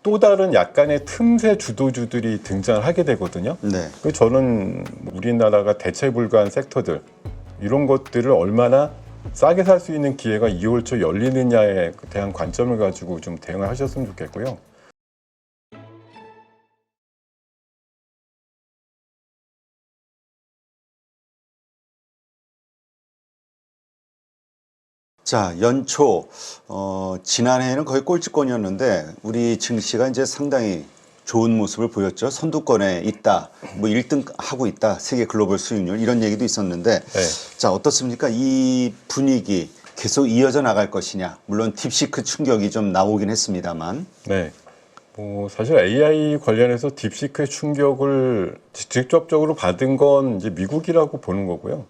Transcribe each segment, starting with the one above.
또 다른 약간의 틈새 주도주들이 등장을 하게 되거든요. 네. 그 저는 우리나라가 대체 불가한 섹터들 이런 것들을 얼마나 싸게 살 수 있는 기회가 2월 초 열리느냐에 대한 관점을 가지고 좀 대응을 하셨으면 좋겠고요. 자, 연초 지난해에는 거의 꼴찌권이었는데 우리 증시가 이제 상당히 좋은 모습을 보였죠. 선두권에 있다, 뭐 1등 하고 있다, 세계 글로벌 수익률 이런 얘기도 있었는데, 네. 자, 어떻습니까? 이 분위기 계속 이어져 나갈 것이냐? 물론 딥시크 충격이 좀 나오긴 했습니다만. 네. 사실 AI 관련해서 딥시크의 충격을 직접적으로 받은 건 이제 미국이라고 보는 거고요.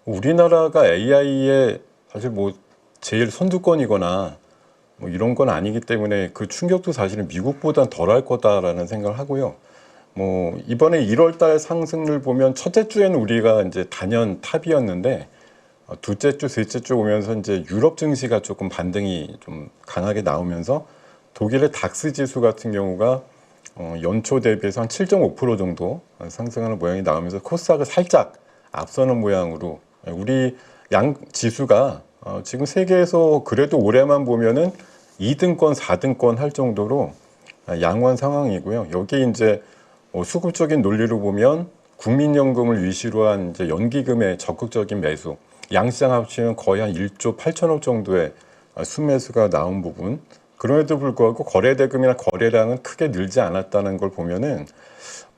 우리나라가 AI에 사실 제일 선두권이거나 이런 건 아니기 때문에 그 충격도 사실은 미국보단 덜할 거다라는 생각을 하고요. 이번에 1월 달 상승률 보면 첫째 주에는 우리가 이제 단연 탑이었는데 둘째 주, 셋째 주 오면서 이제 유럽 증시가 조금 반등이 좀 강하게 나오면서 독일의 닥스 지수 같은 경우가 연초 대비해서 한 7.5% 정도 상승하는 모양이 나오면서 코스닥을 살짝 앞서는 모양으로 우리 양 지수가 지금 세계에서 그래도 올해만 보면은 2등권, 4등권 할 정도로 양호한 상황이고요. 여기 이제 수급적인 논리로 보면 국민연금을 위시로 한 이제 연기금의 적극적인 매수, 양시장 합치면 거의 한 1조 8천억 정도의 순매수가 나온 부분. 그럼에도 불구하고 거래대금이나 거래량은 크게 늘지 않았다는 걸 보면은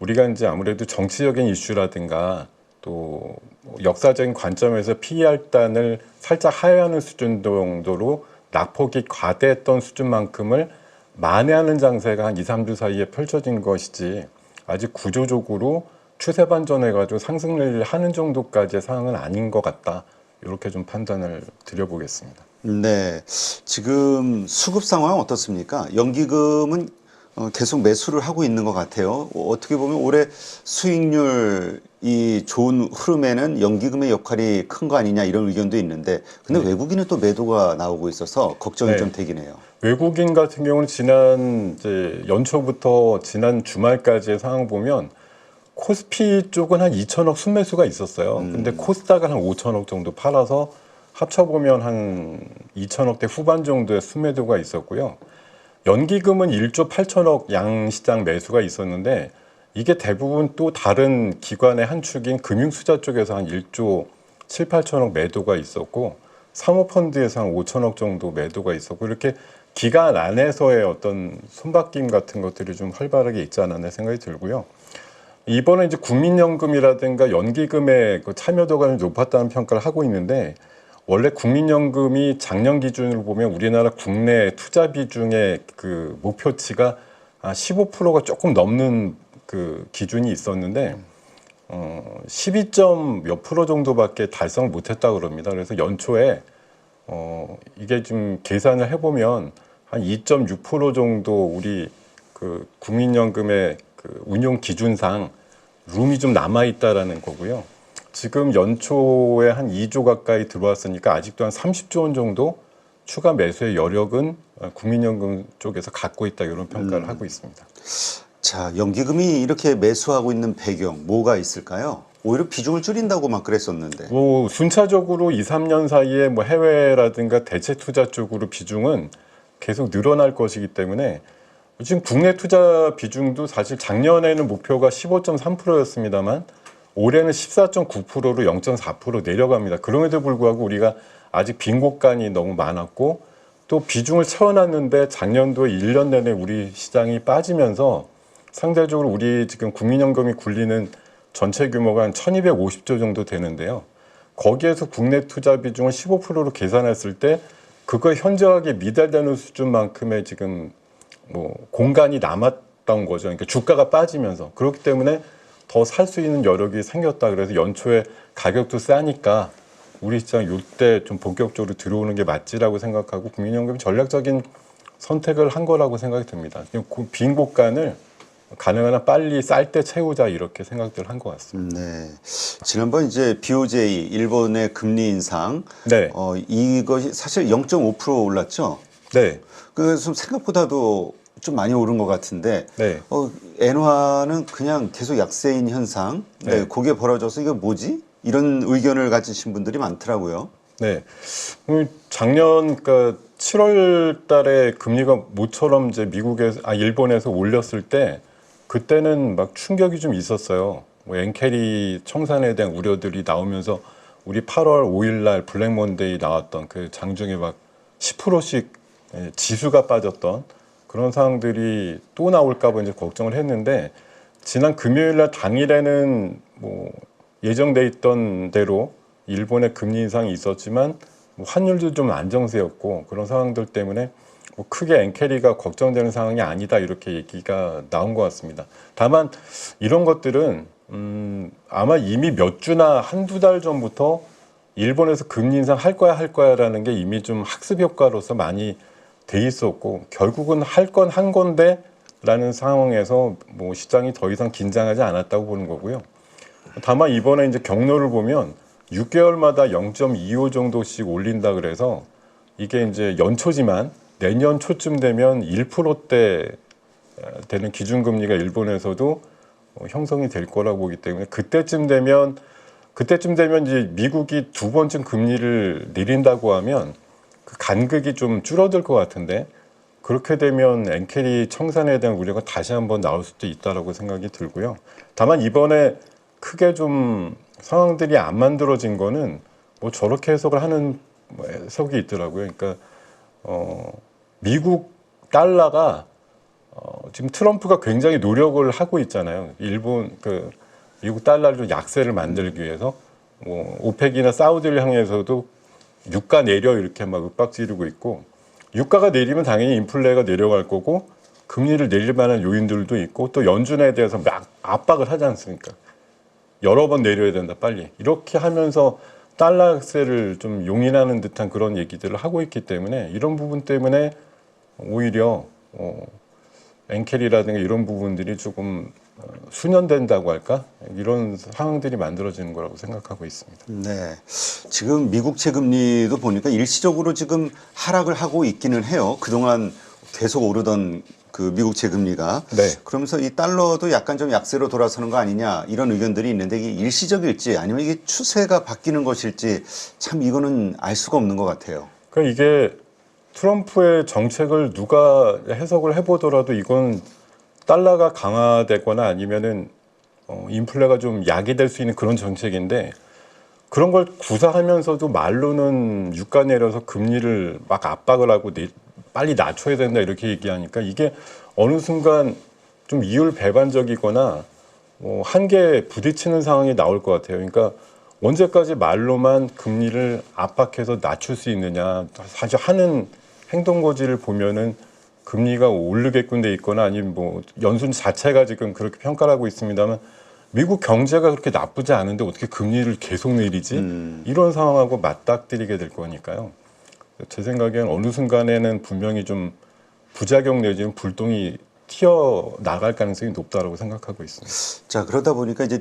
우리가 이제 아무래도 정치적인 이슈라든가 또 역사적인 관점에서 PER단을 살짝 하회하는 수준 정도로 낙폭이 과대했던 수준만큼을 만회하는 장세가 한 2, 3주 사이에 펼쳐진 것이지 아직 구조적으로 추세 반전해가지고 상승을 하는 정도까지의 상황은 아닌 것 같다. 이렇게 좀 판단을 드려보겠습니다. 네. 지금 수급 상황은 어떻습니까? 연기금은 계속 매수를 하고 있는 것 같아요. 어떻게 보면 올해 수익률이 좋은 흐름에는 연기금의 역할이 큰 거 아니냐 이런 의견도 있는데, 근데 네. 외국인은 또 매도가 나오고 있어서 걱정이 네. 좀 되긴 해요. 외국인 같은 경우는 지난 이제 연초부터 지난 주말까지의 상황 보면 코스피 쪽은 한 2천억 순매수가 있었어요. 근데 코스닥은 한 5천억 정도 팔아서 합쳐보면 한 2천억대 후반 정도의 순매도가 있었고요. 연기금은 1조 8천억 양시장 매수가 있었는데 이게 대부분 또 다른 기관의 한 축인 금융투자 쪽에서 한 1조 7, 8천억 매도가 있었고 사모펀드에서 한 5천억 정도 매도가 있었고 이렇게 기간 안에서의 어떤 손바뀜 같은 것들이 좀 활발하게 있지 않았나 생각이 들고요. 이번에 이제 국민연금이라든가 연기금의 그 참여도가 좀 높았다는 평가를 하고 있는데 원래 국민연금이 작년 기준으로 보면 우리나라 국내 투자 비중의 그 목표치가 15%가 조금 넘는 그 기준이 있었는데 12점 몇 프로 정도밖에 달성을 못했다고 그럽니다. 그래서 연초에 이게 좀 계산을 해보면 한 2.6% 정도 우리 그 국민연금의 그 운용 기준상 룸이 좀 남아 있다라는 거고요. 지금 연초에 한 2조 가까이 들어왔으니까 아직도 한 30조 원 정도 추가 매수의 여력은 국민연금 쪽에서 갖고 있다 이런 평가를 하고 있습니다. 자, 연기금이 이렇게 매수하고 있는 배경 뭐가 있을까요? 오히려 비중을 줄인다고 막 그랬었는데. 순차적으로 2, 3년 사이에 해외라든가 대체 투자 쪽으로 비중은 계속 늘어날 것이기 때문에 지금 국내 투자 비중도 사실 작년에는 목표가 15.3%였습니다만 올해는 14.9%로 0.4% 내려갑니다. 그럼에도 불구하고 우리가 아직 빈 곳간이 너무 많았고 또 비중을 채워놨는데 작년도에 1년 내내 우리 시장이 빠지면서 상대적으로 우리 지금 국민연금이 굴리는 전체 규모가 한 1250조 정도 되는데요. 거기에서 국내 투자 비중을 15%로 계산했을 때 그거에 현저하게 미달되는 수준만큼의 지금 공간이 남았던 거죠. 그러니까 주가가 빠지면서. 그렇기 때문에 더 살 수 있는 여력이 생겼다. 그래서 연초에 가격도 싸니까 우리 시장 이때 좀 본격적으로 들어오는 게 맞지라고 생각하고 국민연금이 전략적인 선택을 한 거라고 생각이 듭니다. 빈 곳간을 가능한 한 빨리 쌀 때 채우자 이렇게 생각들 한 것 같습니다. 네. 지난번 이제 BOJ 일본의 금리 인상, 네. 이것이 사실 0.5% 올랐죠. 네. 그래서 생각보다도 좀 많이 오른 것 같은데 네. 엔화는 그냥 계속 약세인 현상. 네. 네. 그게 벌어져서 이게 뭐지? 이런 의견을 가지신 분들이 많더라고요. 네. 작년 그러니까 7월 달에 금리가 모처럼 이제 일본에서 올렸을 때 그때는 막 충격이 좀 있었어요. 뭐 엔캐리 청산에 대한 우려들이 나오면서 우리 8월 5일 날 블랙 먼데이 나왔던 그 장중에 막 10%씩 지수가 빠졌던 그런 상황들이 또 나올까 봐 이제 걱정을 했는데 지난 금요일 날 당일에는 뭐 예정돼 있던 대로 일본의 금리 인상이 있었지만 뭐 환율도 좀 안정세였고 그런 상황들 때문에 뭐 크게 엔캐리가 걱정되는 상황이 아니다 이렇게 얘기가 나온 것 같습니다. 다만 이런 것들은 아마 이미 몇 주나 한두 달 전부터 일본에서 금리 인상 할 거야라는 게 이미 좀 학습 효과로서 많이 돼 있었고 결국은 할 건 한 건데 라는 상황에서 뭐 시장이 더 이상 긴장하지 않았다고 보는 거고요. 다만 이번에 이제 경로를 보면 6개월마다 0.25 정도씩 올린다 그래서 이게 이제 연초지만 내년 초쯤 되면 1%대 되는 기준금리가 일본에서도 형성이 될 거라고 보기 때문에 그때쯤 되면 이제 미국이 두 번쯤 금리를 내린다고 하면 그 간극이 좀 줄어들 것 같은데 그렇게 되면 엔캐리 청산에 대한 우려가 다시 한번 나올 수도 있다라고 생각이 들고요. 다만 이번에 크게 좀 상황들이 안 만들어진 거는 뭐 저렇게 해석을 하는 해석이 있더라고요. 그러니까 미국 달러가 지금 트럼프가 굉장히 노력을 하고 있잖아요. 미국 달러를 좀 약세를 만들기 위해서 뭐 오펙이나 사우디를 향해서도 유가 내려 이렇게 막 윽박지르고 있고 유가가 내리면 당연히 인플레가 내려갈 거고 금리를 내릴 만한 요인들도 있고 또 연준에 대해서 막 압박을 하지 않습니까? 여러 번 내려야 된다 빨리 이렇게 하면서 달러 약세를 좀 용인하는 듯한 그런 얘기들을 하고 있기 때문에 이런 부분 때문에 오히려 엔캐리라든가 이런 부분들이 조금 수년된다고 할까 이런 상황들이 만들어지는 거라고 생각하고 있습니다. 네. 지금 미국 채금리도 보니까 일시적으로 지금 하락을 하고 있기는 해요. 그동안 계속 오르던 그 미국 채금리가. 네. 그러면서 이 달러도 약간 좀 약세로 돌아서는 거 아니냐 이런 의견들이 있는데 이게 일시적일지 아니면 이게 추세가 바뀌는 것일지 참 이거는 알 수가 없는 것 같아요. 그러니까 이게 트럼프의 정책을 누가 해석을 해보더라도 이건 달러가 강화되거나 아니면은 인플레가 좀 야기될 수 있는 그런 정책인데 그런 걸 구사하면서도 말로는 유가 내려서 금리를 막 압박을 하고 빨리 낮춰야 된다 이렇게 얘기하니까 이게 어느 순간 좀 이율 배반적이거나 한계에 부딪히는 상황이 나올 것 같아요. 그러니까 언제까지 말로만 금리를 압박해서 낮출 수 있느냐 사실 하는 행동 거지를 보면은 금리가 오르게끔 돼 있거나 아니면 뭐 연준 자체가 지금 그렇게 평가를 하고 있습니다만 미국 경제가 그렇게 나쁘지 않은데 어떻게 금리를 계속 내리지? 이런 상황하고 맞닥뜨리게 될 거니까요. 제 생각엔 어느 순간에는 분명히 좀 부작용 내지는 불똥이 튀어 나갈 가능성이 높다라고 생각하고 있습니다. 자, 그러다 보니까 이제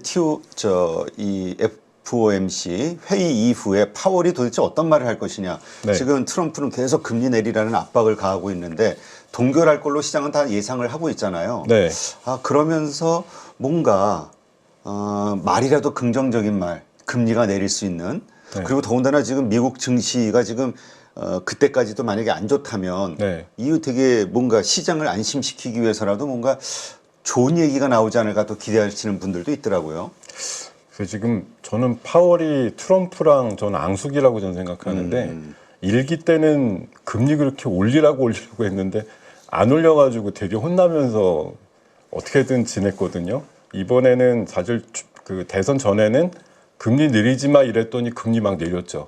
이 FOMC 회의 이후에 파월이 도대체 어떤 말을 할 것이냐. 네. 지금 트럼프는 계속 금리 내리라는 압박을 가하고 있는데 동결할 걸로 시장은 다 예상을 하고 있잖아요. 네. 그러면서 뭔가 말이라도 긍정적인 말, 금리가 내릴 수 있는 네. 그리고 더군다나 지금 미국 증시가 지금 그때까지도 만약에 안 좋다면 네. 이거 되게 뭔가 시장을 안심시키기 위해서라도 뭔가 좋은 얘기가 나오지 않을까 또 기대하시는 분들도 있더라고요. 그래서 지금 저는 파월이 트럼프랑 저는 앙숙이라고 저는 생각하는데 일기 때는 금리 그렇게 올리라고 했는데 안 올려가지고 되게 혼나면서 어떻게든 지냈거든요. 이번에는 사실 그 대선 전에는 금리 내리지 마 이랬더니 금리 막 내렸죠.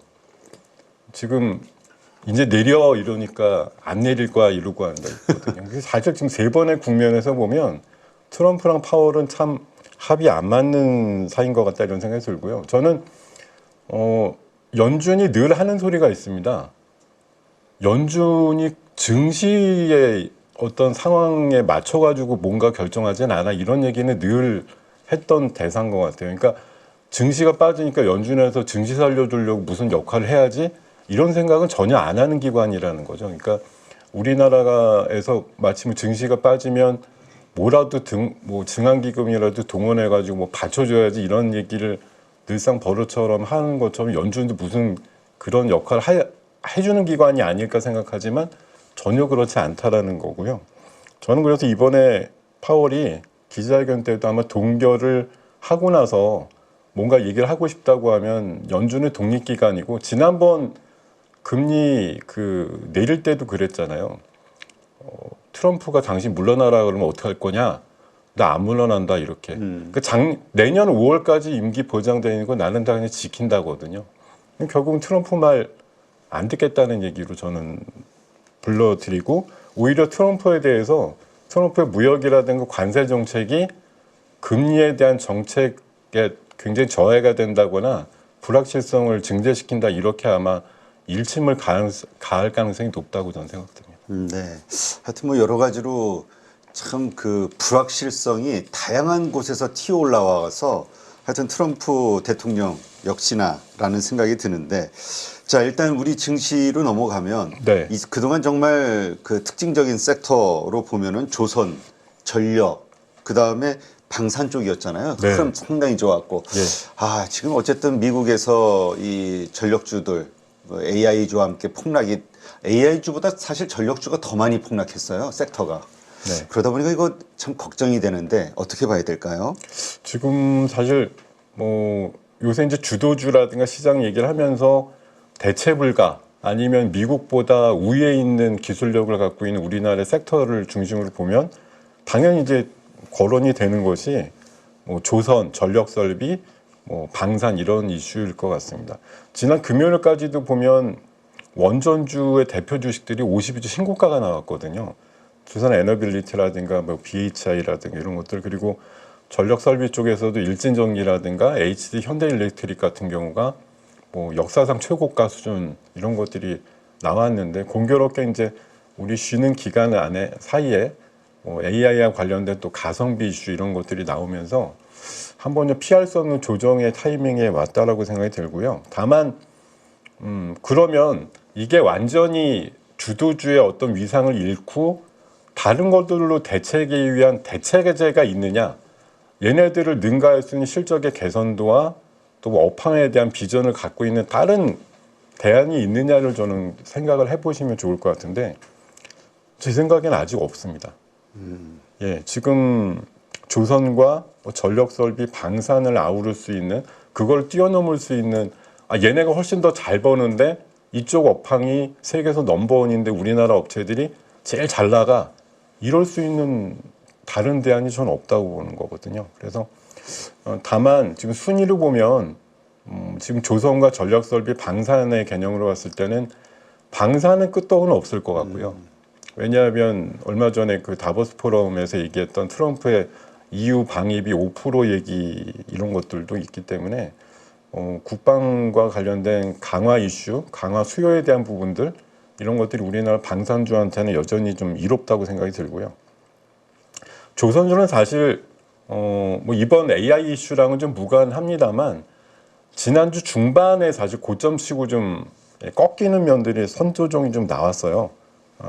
지금 이제 내려 이러니까 안 내릴 거야 이러고 한다 있거든요. 사실 지금 세 번의 국면에서 보면 트럼프랑 파월은 참 합이 안 맞는 사이인 것 같다 이런 생각이 들고요. 저는 연준이 늘 하는 소리가 있습니다. 연준이 증시의 어떤 상황에 맞춰가지고 뭔가 결정하진 않아 이런 얘기는 늘 했던 대사인 것 같아요. 그러니까 증시가 빠지니까 연준에서 증시 살려주려고 무슨 역할을 해야지 이런 생각은 전혀 안 하는 기관이라는 거죠. 그러니까 우리나라에서 마침 증시가 빠지면 뭐라도 증안기금이라도 동원해가지고 뭐 받쳐줘야지 이런 얘기를 늘상 버릇처럼 하는 것처럼 연준도 무슨 그런 역할을 해주는 기관이 아닐까 생각하지만 전혀 그렇지 않다라는 거고요. 저는 그래서 이번에 파월이 기자회견 때도 아마 동결을 하고 나서 뭔가 얘기를 하고 싶다고 하면 연준은 독립기관이고 지난번 금리 내릴 때도 그랬잖아요. 트럼프가 당신 물러나라 그러면 어떻게 할 거냐? 나 안 물러난다 이렇게. 내년 5월까지 임기 보장되는 거 나는 다 그냥 지킨다거든요. 결국은 트럼프 말 안 듣겠다는 얘기로 저는 불러드리고 오히려 트럼프에 대해서 트럼프의 무역이라든가 관세 정책이 금리에 대한 정책에 굉장히 저해가 된다거나 불확실성을 증대시킨다 이렇게 아마 일침을 가할 가능성이 높다고 저는 생각됩니다. 네. 하여튼 뭐 여러 가지로 참 그 불확실성이 다양한 곳에서 튀어 올라와서 하여튼 트럼프 대통령 역시나라는 생각이 드는데 자 일단 우리 증시로 넘어가면 네. 그동안 정말 그 특징적인 섹터로 보면은 조선, 전력, 그 다음에 방산 쪽이었잖아요. 네. 흐름 상당히 좋았고 예. 지금 어쨌든 미국에서 이 전력주들 AI주와 함께 폭락이 AI주보다 사실 전력주가 더 많이 폭락했어요. 섹터가. 네. 그러다 보니까 이거 참 걱정이 되는데 어떻게 봐야 될까요? 지금 사실 뭐 요새 이제 주도주라든가 시장 얘기를 하면서 대체 불가 아니면 미국보다 우위에 있는 기술력을 갖고 있는 우리나라의 섹터를 중심으로 보면 당연히 이제 거론이 되는 것이 뭐 조선, 전력 설비, 뭐 방산 이런 이슈일 것 같습니다. 지난 금요일까지도 보면 원전주의 대표 주식들이 52주 신고가가 나왔거든요. 두산 에너빌리티라든가 뭐 BHI라든가 이런 것들 그리고 전력 설비 쪽에서도 일진전기라든가 HD 현대일렉트릭 같은 경우가 뭐 역사상 최고가 수준 이런 것들이 나왔는데 공교롭게 이제 우리 쉬는 기간 안에 사이에 뭐 AI와 관련된 또 가성비 이슈 이런 것들이 나오면서 한번 피할 수 없는 조정의 타이밍에 왔다라고 생각이 들고요. 다만 그러면 이게 완전히 주도주의 어떤 위상을 잃고 다른 것들로 대체하기 위한 대체제가 있느냐? 얘네들을 능가할 수 있는 실적의 개선도와 또 업황에 대한 비전을 갖고 있는 다른 대안이 있느냐를 저는 생각을 해보시면 좋을 것 같은데 제 생각에는 아직 없습니다. 예, 지금 조선과 전력 설비, 방산을 아우를 수 있는 그걸 뛰어넘을 수 있는 얘네가 훨씬 더 잘 버는데 이쪽 업황이 세계에서 넘버원인데 우리나라 업체들이 제일 잘 나가 이럴 수 있는 다른 대안이 저는 없다고 보는 거거든요. 그래서 다만 지금 순위로 보면 지금 조선과 전력 설비, 방산의 개념으로 봤을 때는 방산은 끄떡은 없을 것 같고요. 왜냐하면 얼마 전에 그 다보스 포럼에서 얘기했던 트럼프의 EU 방위비 5% 얘기 이런 것들도 있기 때문에 국방과 관련된 강화 이슈, 강화 수요에 대한 부분들 이런 것들이 우리나라 방산주한테는 여전히 좀 이롭다고 생각이 들고요. 조선주는 사실 뭐 이번 AI 이슈랑은 좀 무관합니다만 지난주 중반에 사실 고점 치고 좀 꺾이는 면들이 선조정이 좀 나왔어요.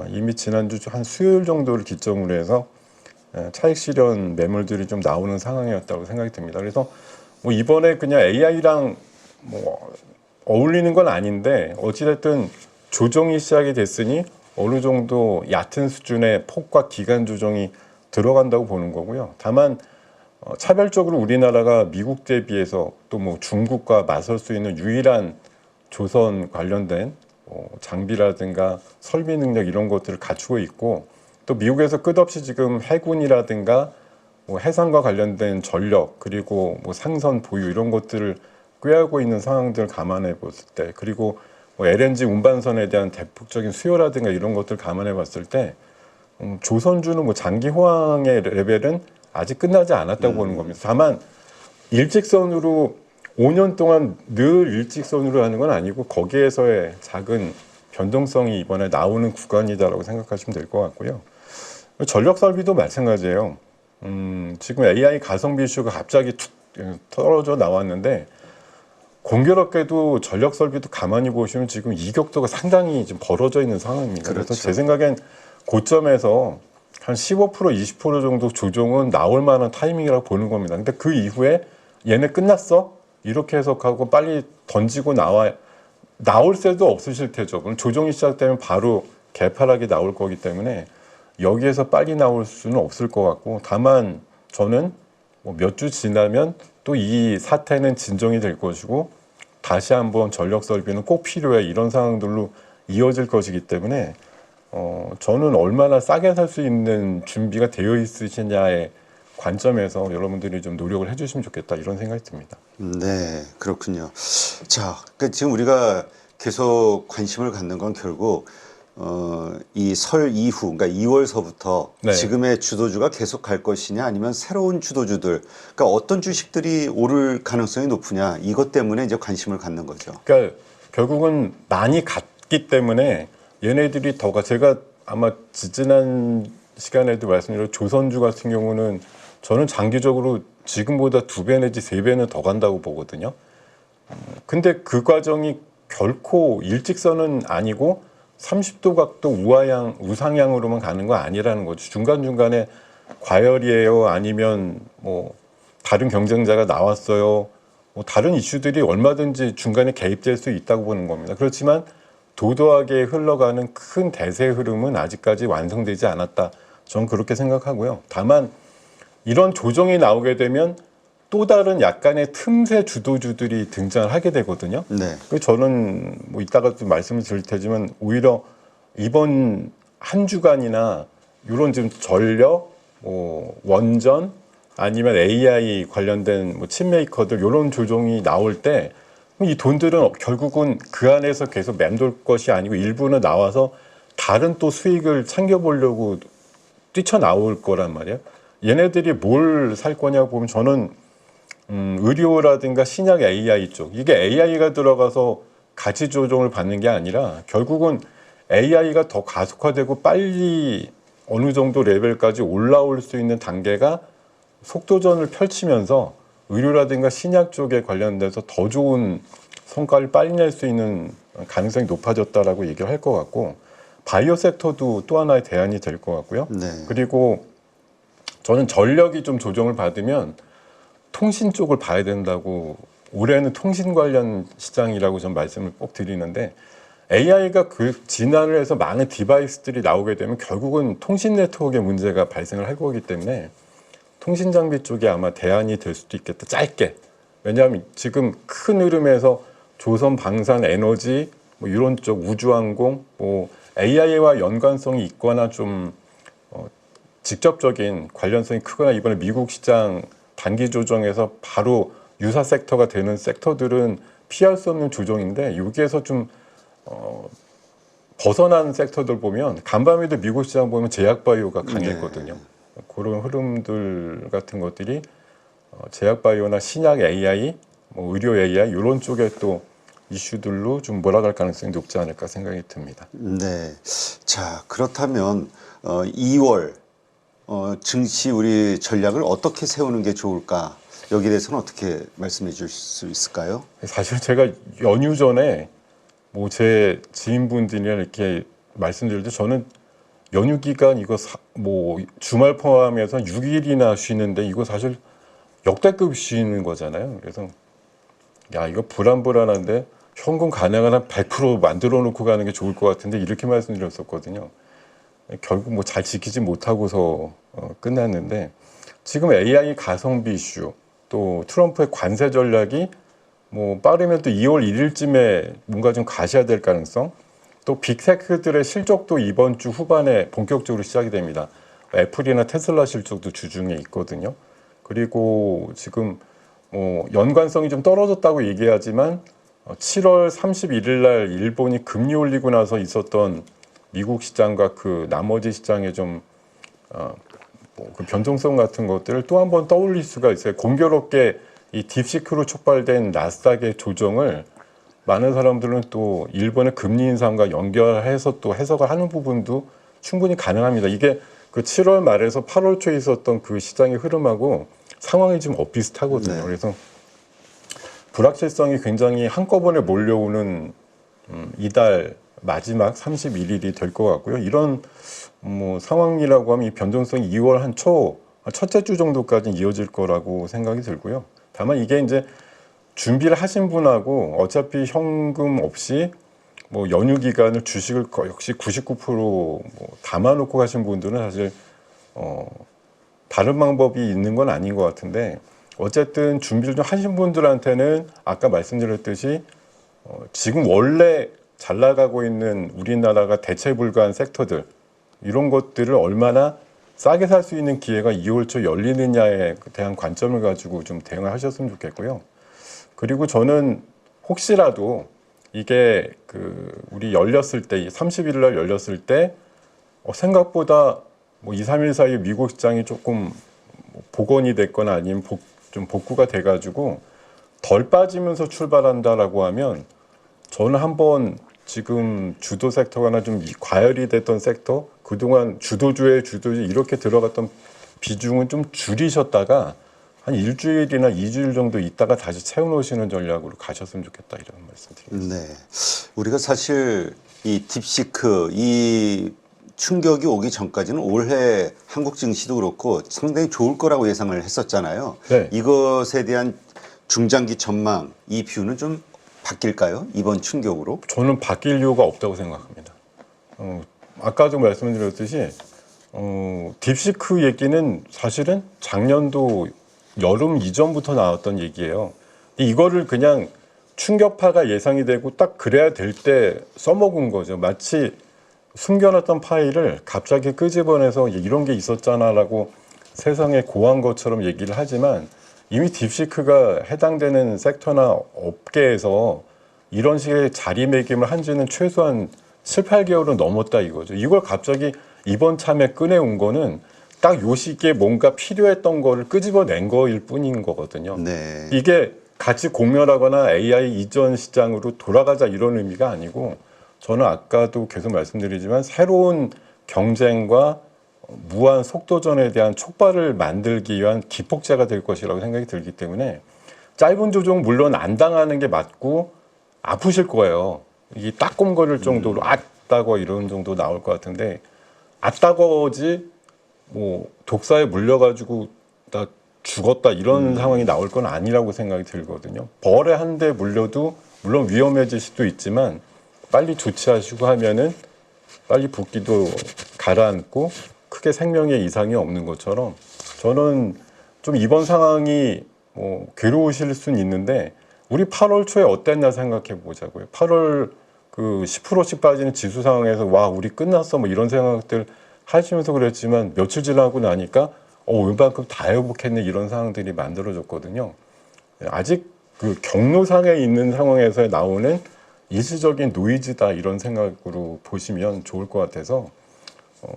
이미 지난주 한 수요일 정도를 기점으로 해서 차익 실현 매물들이 좀 나오는 상황이었다고 생각이 듭니다. 그래서 뭐 이번에 그냥 AI랑 뭐 어울리는 건 아닌데 어찌됐든 조정이 시작이 됐으니 어느 정도 얕은 수준의 폭과 기간 조정이 들어간다고 보는 거고요. 다만 차별적으로 우리나라가 미국 대비해서 또 뭐 중국과 맞설 수 있는 유일한 조선 관련된 장비라든가 설비 능력 이런 것들을 갖추고 있고 또 미국에서 끝없이 지금 해군이라든가 뭐 해상과 관련된 전력 그리고 뭐 상선 보유 이런 것들을 꾀하고 있는 상황들을 감안해 봤을 때 그리고 뭐 LNG 운반선에 대한 대폭적인 수요라든가 이런 것들 감안해 봤을 때 조선주는 뭐 장기 호황의 레벨은 아직 끝나지 않았다고 보는 겁니다. 다만 일직선으로 5년 동안 늘 일직선으로 하는 건 아니고 거기에서의 작은 변동성이 이번에 나오는 구간이다라고 생각하시면 될 것 같고요. 전력 설비도 마찬가지예요. 지금 AI 가성비 이슈가 갑자기 툭 떨어져 나왔는데 공교롭게도 전력 설비도 가만히 보시면 지금 이격도가 상당히 좀 벌어져 있는 상황입니다. 그렇죠. 그래서 제 생각엔 고점에서 한 15% 20% 정도 조정은 나올 만한 타이밍이라고 보는 겁니다. 근데 그 이후에 얘네 끝났어? 이렇게 해석하고 빨리 던지고 나올 새도 없으실 테죠. 그럼 조정이 시작되면 바로 개파락이 나올 거기 때문에 여기에서 빨리 나올 수는 없을 것 같고, 다만 저는 몇 주 지나면 또 이 사태는 진정이 될 것이고 다시 한번 전력 설비는 꼭 필요해, 이런 상황들로 이어질 것이기 때문에 저는 얼마나 싸게 살 수 있는 준비가 되어 있으시냐의 관점에서 여러분들이 좀 노력을 해주시면 좋겠다, 이런 생각이 듭니다. 네, 그렇군요. 자, 그러니까 지금 우리가 계속 관심을 갖는 건 결국 이 설 이후, 그러니까 2월서부터 네. 지금의 주도주가 계속 갈 것이냐, 아니면 새로운 주도주들, 그러니까 어떤 주식들이 오를 가능성이 높으냐, 이것 때문에 이제 관심을 갖는 거죠. 그러니까 결국은 많이 갔기 때문에 얘네들이 제가 아마 지난 시간에도 말씀드린 조선주 같은 경우는 저는 장기적으로 지금보다 2배 내지 3배는 더 간다고 보거든요. 근데 그 과정이 결코 일직선은 아니고 30도 각도 우상향으로만 가는 거 아니라는 거죠. 중간중간에 과열이에요, 아니면 뭐 다른 경쟁자가 나왔어요, 뭐 다른 이슈들이 얼마든지 중간에 개입될 수 있다고 보는 겁니다. 그렇지만 도도하게 흘러가는 큰 대세 흐름은 아직까지 완성되지 않았다, 저는 그렇게 생각하고요. 다만 이런 조정이 나오게 되면 또 다른 약간의 틈새 주도주들이 등장을 하게 되거든요. 네. 그래서 저는 뭐 이따가 좀 말씀을 드릴 테지만 오히려 이번 한 주간이나 이런 좀 전력, 원전, 아니면 AI 관련된 뭐 칩메이커들 이런 조정이 나올 때 이 돈들은 결국은 그 안에서 계속 맴돌 것이 아니고 일부는 나와서 다른 또 수익을 챙겨보려고 뛰쳐나올 거란 말이에요. 얘네들이 뭘 살 거냐고 보면 저는 의료라든가 신약 AI 쪽, 이게 AI가 들어가서 가치 조정을 받는 게 아니라 결국은 AI가 더 가속화되고 빨리 어느 정도 레벨까지 올라올 수 있는 단계가 속도전을 펼치면서 의료라든가 신약 쪽에 관련돼서 더 좋은 성과를 빨리 낼 수 있는 가능성이 높아졌다라고 얘기를 할 것 같고, 바이오 섹터도 또 하나의 대안이 될 것 같고요. 네. 그리고 저는 전력이 좀 조정을 받으면 통신 쪽을 봐야 된다고, 올해는 통신 관련 시장이라고 좀 말씀을 꼭 드리는데, AI가 그 진화를 해서 많은 디바이스들이 나오게 되면 결국은 통신 네트워크의 문제가 발생을 할 거기 때문에 통신 장비 쪽이 아마 대안이 될 수도 있겠다, 짧게. 왜냐하면 지금 큰 흐름에서 조선 방산 에너지, 뭐 이런 쪽 우주항공, 뭐 AI와 연관성이 있거나 좀 직접적인 관련성이 크거나 이번에 미국 시장 단기 조정에서 바로 유사 섹터가 되는 섹터들은 피할 수 없는 조정인데, 여기에서 좀 벗어난 섹터들 보면 간밤에도 미국 시장 보면 제약바이오가 강했거든요. 네. 그런 흐름들 같은 것들이 제약바이오나 신약 AI, 뭐 의료 AI 이런 쪽에 또 이슈들로 좀 몰아갈 가능성이 높지 않을까 생각이 듭니다. 네. 자, 그렇다면 2월 증시 우리 전략을 어떻게 세우는 게 좋을까? 여기에 대해서는 어떻게 말씀해 주실 수 있을까요? 사실 제가 연휴 전에 뭐 제 지인분들이나 이렇게 말씀드릴 때 저는 연휴 기간 이거 뭐 주말 포함해서 6일이나 쉬는데 이거 사실 역대급 쉬는 거잖아요. 그래서 야, 이거 불안한데 현금 가능한 한 100% 만들어 놓고 가는 게 좋을 것 같은데, 이렇게 말씀드렸었거든요. 결국 뭐 잘 지키지 못하고서 끝났는데, 지금 AI 가성비 이슈, 또 트럼프의 관세 전략이 뭐 빠르면 또 2월 1일쯤에 뭔가 좀 가셔야 될 가능성, 또 빅테크들의 실적도 이번 주 후반에 본격적으로 시작이 됩니다. 애플이나 테슬라 실적도 주중에 있거든요. 그리고 지금 연관성이 좀 떨어졌다고 얘기하지만 7월 31일 날 일본이 금리 올리고 나서 있었던 미국 시장과 그 나머지 시장의 좀 그 변동성 같은 것들을 또 한 번 떠올릴 수가 있어요. 공교롭게 이 딥시크로 촉발된 나스닥의 조정을 많은 사람들은 또 일본의 금리 인상과 연결해서 또 해석을 하는 부분도 충분히 가능합니다. 이게 그 7월 말에서 8월 초에 있었던 그 시장의 흐름하고 상황이 좀 엇비슷하거든요. 네. 그래서 불확실성이 굉장히 한꺼번에 몰려오는 이달 마지막 31일이 될 것 같고요. 이런 뭐 상황이라고 하면 이 변동성이 2월 한 첫째 주 정도까지 이어질 거라고 생각이 들고요. 다만 이게 이제 준비를 하신 분하고 어차피 현금 없이 뭐 연휴 기간을 주식을 역시 99% 뭐 담아놓고 가신 분들은 사실 다른 방법이 있는 건 아닌 것 같은데 어쨌든 준비를 좀 하신 분들한테는 아까 말씀드렸듯이 지금 원래 잘 나가고 있는 우리나라가 대체 불가한 섹터들 이런 것들을 얼마나 싸게 살 수 있는 기회가 2월 초 열리느냐에 대한 관점을 가지고 좀 대응을 하셨으면 좋겠고요. 그리고 저는 혹시라도 이게 우리 열렸을 때 30일 날 열렸을 때 생각보다 뭐 2, 3일 사이에 미국 시장이 조금 복원이 됐거나 아니면 좀 복구가 돼가지고 덜 빠지면서 출발한다라고 하면 저는 한번 지금 주도 섹터나 좀 과열이 됐던 섹터 그동안 주도주 이렇게 들어갔던 비중은 좀 줄이셨다가 한 일주일이나 2주일 정도 있다가 다시 채워놓으시는 전략으로 가셨으면 좋겠다 이런 말씀드립니다. 네, 우리가 사실 이 딥시크 이 충격이 오기 전까지는 올해 한국 증시도 그렇고 상당히 좋을 거라고 예상을 했었잖아요. 네. 이것에 대한 중장기 전망 이 뷰는 좀 바뀔까요? 이번 충격으로? 저는 바뀔 이유가 없다고 생각합니다. 아까도 말씀드렸듯이 딥시크 얘기는 사실은 작년도 여름 이전부터 나왔던 얘기예요. 이거를 그냥 충격파가 예상이 되고 딱 그래야 될 때 써먹은 거죠. 마치 숨겨놨던 파일을 갑자기 끄집어내서 이런 게 있었잖아라고 세상에 고한 것처럼 얘기를 하지만 이미 딥시크가 해당되는 섹터나 업계에서 이런 식의 자리매김을 한 지는 최소한 7, 8개월은 넘었다 이거죠. 이걸 갑자기 이번 참에 꺼내온 거는 딱 요 시기에 뭔가 필요했던 거를 끄집어낸 거일 뿐인 거거든요. 네. 이게 같이 공멸하거나 AI 이전 시장으로 돌아가자 이런 의미가 아니고 저는 아까도 계속 말씀드리지만 새로운 경쟁과 무한 속도전에 대한 촉발을 만들기 위한 기폭제가 될 것이라고 생각이 들기 때문에 짧은 조정 물론 안 당하는 게 맞고 아프실 거예요. 이게 따끔거릴 정도로 아따거 이런 정도 나올 것 같은데 아따거지 뭐 독사에 물려가지고 나 죽었다 이런 상황이 나올 건 아니라고 생각이 들거든요. 벌에 한 대 물려도 물론 위험해질 수도 있지만 빨리 조치하시고 하면은 빨리 붓기도 가라앉고 크게 생명에 이상이 없는 것처럼 저는 좀 이번 상황이 뭐 괴로우실 수는 있는데 우리 8월 초에 어땠나 생각해 보자고요. 8월 10%씩 빠지는 지수 상황에서 와 우리 끝났어 뭐 이런 생각들 하시면서 그랬지만 며칠 지나고 나니까 웬만큼 다 회복했네 이런 상황들이 만들어졌거든요. 아직 경로상에 있는 상황에서 나오는 일시적인 노이즈다 이런 생각으로 보시면 좋을 것 같아서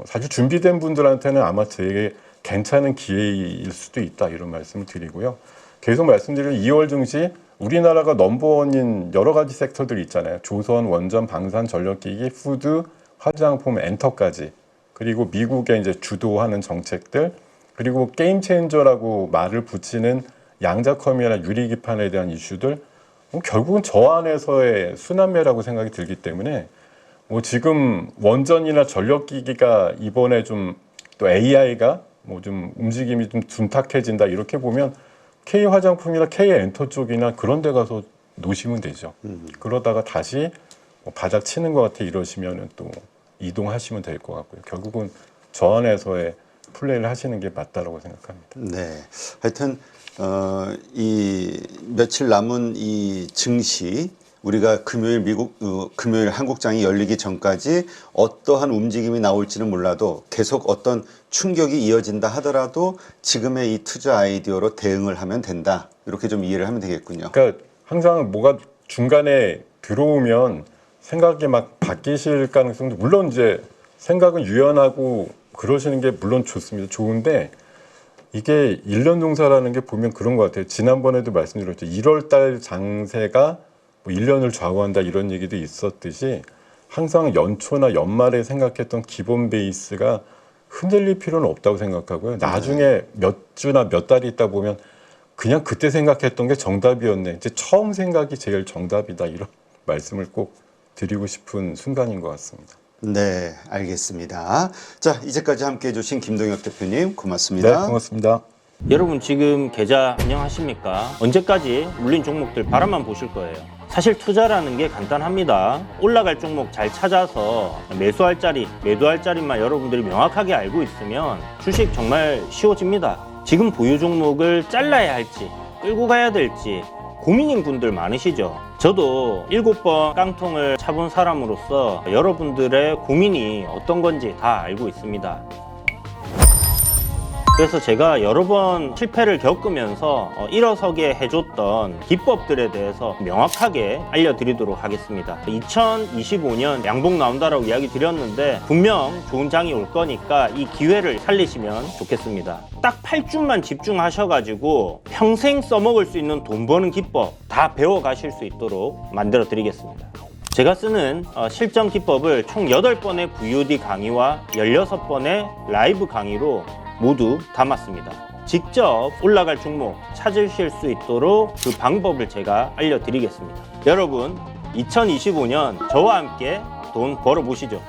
사실 준비된 분들한테는 아마 되게 괜찮은 기회일 수도 있다 이런 말씀을 드리고요. 계속 말씀드린 2월 증시 우리나라가 넘버원인 여러 가지 섹터들 있잖아요. 조선, 원전, 방산, 전력기기, 푸드, 화장품, 엔터까지 그리고 미국의 이제 주도하는 정책들 그리고 게임 체인저라고 말을 붙이는 양자컴이나 유리기판에 대한 이슈들 결국은 저 안에서의 순환매라고 생각이 들기 때문에 뭐 지금 원전이나 전력기기가 이번에 좀 또 AI가 뭐 좀 움직임이 좀 둔탁해진다 이렇게 보면 K 화장품이나 K 엔터 쪽이나 그런 데 가서 놓으시면 되죠. 그러다가 다시 뭐 바닥 치는 것 같아 이러시면은 또 이동하시면 될 것 같고요. 결국은 저 안에서의 플레이를 하시는 게 맞다라고 생각합니다. 네. 하여튼 이 며칠 남은 이 증시 우리가 금요일 한국장이 열리기 전까지 어떠한 움직임이 나올지는 몰라도 계속 어떤 충격이 이어진다 하더라도 지금의 이 투자 아이디어로 대응을 하면 된다. 이렇게 좀 이해를 하면 되겠군요. 그러니까 항상 뭐가 중간에 들어오면 생각이 막 바뀌실 가능성도 물론 이제 생각은 유연하고 그러시는 게 물론 좋습니다. 좋은데 이게 1년 종사라는 게 보면 그런 것 같아요. 지난번에도 말씀드렸죠. 1월 달 장세가 뭐 1년을 좌우한다 이런 얘기도 있었듯이 항상 연초나 연말에 생각했던 기본 베이스가 흔들릴 필요는 없다고 생각하고요. 나중에 몇 주나 몇 달이 있다 보면 그냥 그때 생각했던 게 정답이었네. 이제 처음 생각이 제일 정답이다. 이런 말씀을 꼭 드리고 싶은 순간인 것 같습니다. 네, 알겠습니다. 자, 이제까지 함께해 주신 김동혁 대표님 고맙습니다. 네, 고맙습니다. 여러분 지금 계좌 안녕하십니까? 언제까지 물린 종목들 바라만 보실 거예요? 사실 투자라는 게 간단합니다. 올라갈 종목 잘 찾아서 매수할 자리, 매도할 자리만 여러분들이 명확하게 알고 있으면 주식 정말 쉬워집니다. 지금 보유 종목을 잘라야 할지 끌고 가야 될지 고민인 분들 많으시죠? 저도 7번 깡통을 차본 사람으로서 여러분들의 고민이 어떤 건지 다 알고 있습니다. 그래서 제가 여러 번 실패를 겪으면서 일어서게 해줬던 기법들에 대해서 명확하게 알려드리도록 하겠습니다. 2025년 양봉 나온다라고 이야기 드렸는데 분명 좋은 장이 올 거니까 이 기회를 살리시면 좋겠습니다. 딱 8주만 집중하셔가지고 평생 써먹을 수 있는 돈 버는 기법 다 배워가실 수 있도록 만들어 드리겠습니다. 제가 쓰는 실전 기법을 총 8번의 VOD 강의와 16번의 라이브 강의로 모두 담았습니다. 직접 올라갈 종목 찾으실 수 있도록 그 방법을 제가 알려드리겠습니다. 여러분 2025년 저와 함께 돈 벌어보시죠.